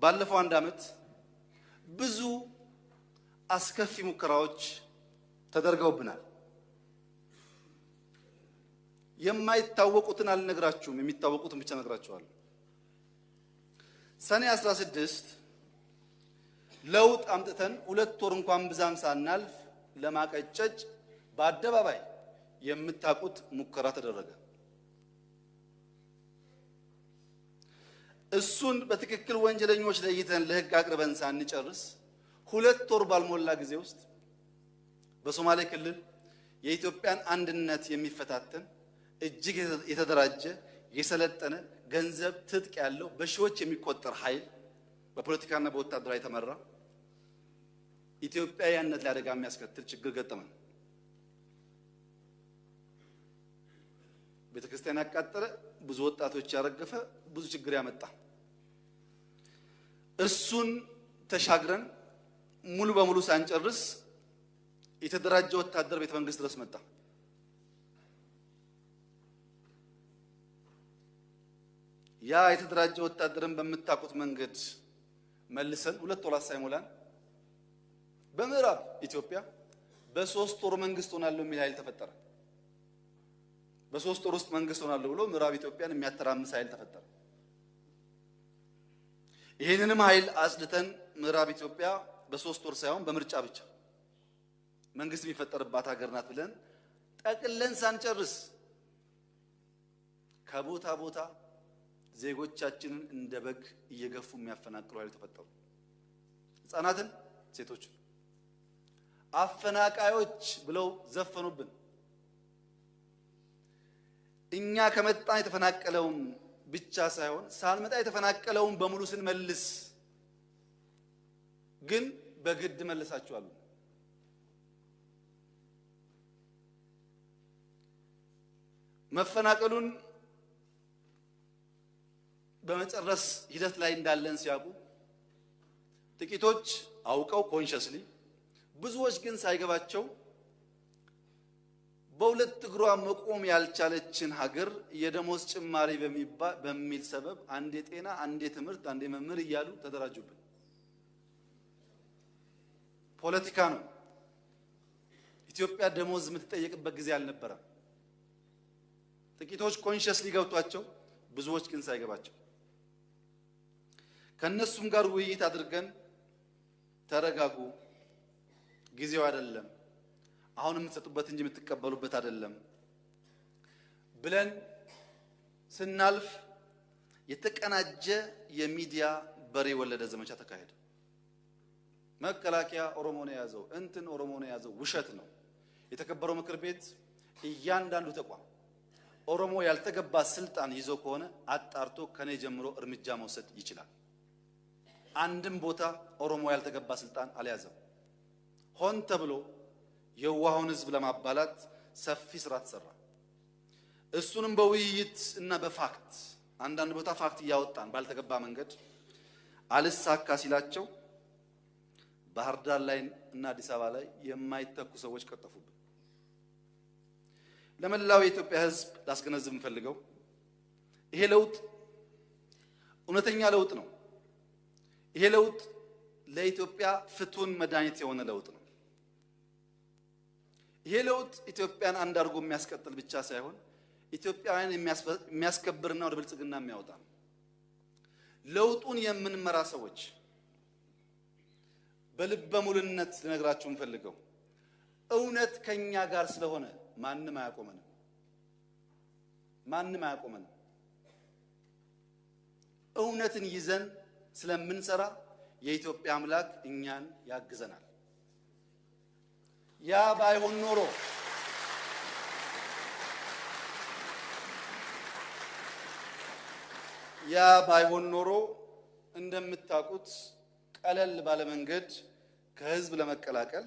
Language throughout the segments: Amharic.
ባለፈው አንድ አመት ብዙ አስከፊ ሙከራዎች ተደርገውብናል። የማይታወቁትን አልነግራችሁም፣ የሚታወቁትን ብቻ ነግራችኋለሁ። ሰኔ 16 ለውጥ አምጥተን 2 ወር እንኳን ብዛም ሳናልፍ ለማቀጨጭ በአደባባይ የምታውቁት ሙከራ ተደረገ። እሱን በትክክል ወንጀለኞች ለይተን ለህግ አቅርበን ሳንጨርስ 2 ወር ባልሞላ ጊዜ ውስጥ በሶማሌ ክልል የኢትዮጵያን አንድነት የሚፈታተን እጅግ የተደራጀ የሰለጠነ ገንዘብ ትጥቅ ያለው በሺዎች የሚቆጠር ኃይል በፖለቲካና በወታደራዊ የተመራ ኢትዮጵያዊነት ላይ አደጋ የሚያስከትል ችግር ገጠመን። ቤተክርስቲያን ያቃጠለ፣ ብዙ ወጣቶች ያረገፈ፣ ብዙ ችግር ያመጣ። እሱን ተሻግረን ሙሉ በሙሉ ሳንጨርስ የተደራጀ ወታደር ቤተ መንግስት ድረስ መጣ። ያ የተደራጀ ወታደርን በመታቆት መንገድ መልሰን 2 ወራት ሳይሞላን በምዕራብ ኢትዮጵያ በ3 ወር መንግስት ሆናለሁ የሚል ኃይል ተፈጠረ። በ3 ወር ውስጥ መንግስት ሆናለሁ ብሎ ምዕራብ ኢትዮጵያን የሚያተራምስ ኃይል ተፈጠረ። ይሄንንም ኃይል አጽድተን ምዕራብ ኢትዮጵያ በ3 ወር ሳይሆን በምርጫ ብቻ መንግስት የሚፈጠርባት ሀገር ናት ብለን ጠቅለን ሳንጨርስ ከቦታ ቦታ ዜጎቻችንን እንደ በግ እየገፉ የሚያፈናቅሉ ኃይል ተፈጠሩ። ህፃናትን፣ ሴቶችን አፈናቃዮች ብለው ዘፈኑብን። እኛ ከመጣን የተፈናቀለውን ብቻ ሳይሆን ሳንመጣ የተፈናቀለውን በሙሉ ስንመልስ ግን በግድ መልሳችኋል። መፈናቀሉን በመጨረስ ሂደት ላይ እንዳለን ሲያውቁ ጥቂቶች አውቀው ኮንሸስሊ፣ ብዙዎች ግን ሳይገባቸው በሁለት እግሯ መቆም ያልቻለችን ሀገር የደሞዝ ጭማሪ በሚል ሰበብ አንዴ ጤና፣ አንዴ ትምህርት፣ አንዴ መምህር እያሉ ተደራጁብን። ፖለቲካ ነው። ኢትዮጵያ ደሞዝ የምትጠየቅበት ጊዜ አልነበረም። ጥቂቶች ኮንሸስሊ ገብቷቸው፣ ብዙዎች ግን ሳይገባቸው ከነሱም ጋር ውይይት አድርገን ተረጋጉ፣ ጊዜው አይደለም፣ አሁን የምትሰጡበት እንጂ የምትቀበሉበት አይደለም ብለን ስናልፍ የተቀናጀ የሚዲያ በሬ ወለደ ዘመቻ ተካሄደ። መከላከያ ኦሮሞ ነው ያዘው፣ እንትን ኦሮሞ ነው ያዘው። ውሸት ነው። የተከበረው ምክር ቤት እያንዳንዱ ተቋም ኦሮሞ ያልተገባ ስልጣን ይዞ ከሆነ አጣርቶ ከኔ ጀምሮ እርምጃ መውሰድ ይችላል። አንድም ቦታ ኦሮሞ ያልተገባ ስልጣን አልያዘም። ሆን ተብሎ የዋሁን ህዝብ ለማባላት ሰፊ ስራ ተሰራ። እሱንም በውይይት እና በፋክት አንዳንድ ቦታ ፋክት እያወጣን ባልተገባ መንገድ አልሳካ ሲላቸው ባህር ዳር ላይ እና አዲስ አበባ ላይ የማይተኩ ሰዎች ቀጠፉብን። ለመላው የኢትዮጵያ ህዝብ ላስገነዝብ የምፈልገው ይሄ ለውጥ እውነተኛ ለውጥ ነው። ይሄ ለውጥ ለኢትዮጵያ ፍቱን መድኃኒት የሆነ ለውጥ ነው። ይሄ ለውጥ ኢትዮጵያን አንድ አድርጎ የሚያስቀጥል ብቻ ሳይሆን ኢትዮጵያውያን የሚያስከብርና ወደ ብልጽግና የሚያወጣ ነው። ለውጡን የምንመራ ሰዎች በልበ ሙሉነት ልነግራችሁ የምፈልገው እውነት ከኛ ጋር ስለሆነ ማንም አያቆመንም። ማንም አያቆመንም። እውነትን ይዘን ስለምንሰራ የኢትዮጵያ አምላክ እኛን ያግዘናል። ያ ባይሆን ኖሮ እንደምታውቁት ቀለል ባለ መንገድ ከህዝብ ለመቀላቀል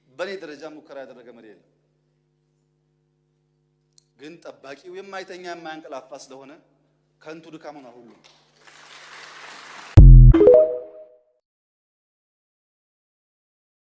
በኔ ደረጃ ሙከራ ያደረገ መሪ የለም። ግን ጠባቂው የማይተኛ የማያንቀላፋ ስለሆነ ከንቱ ድካም ሆነ ሁሉ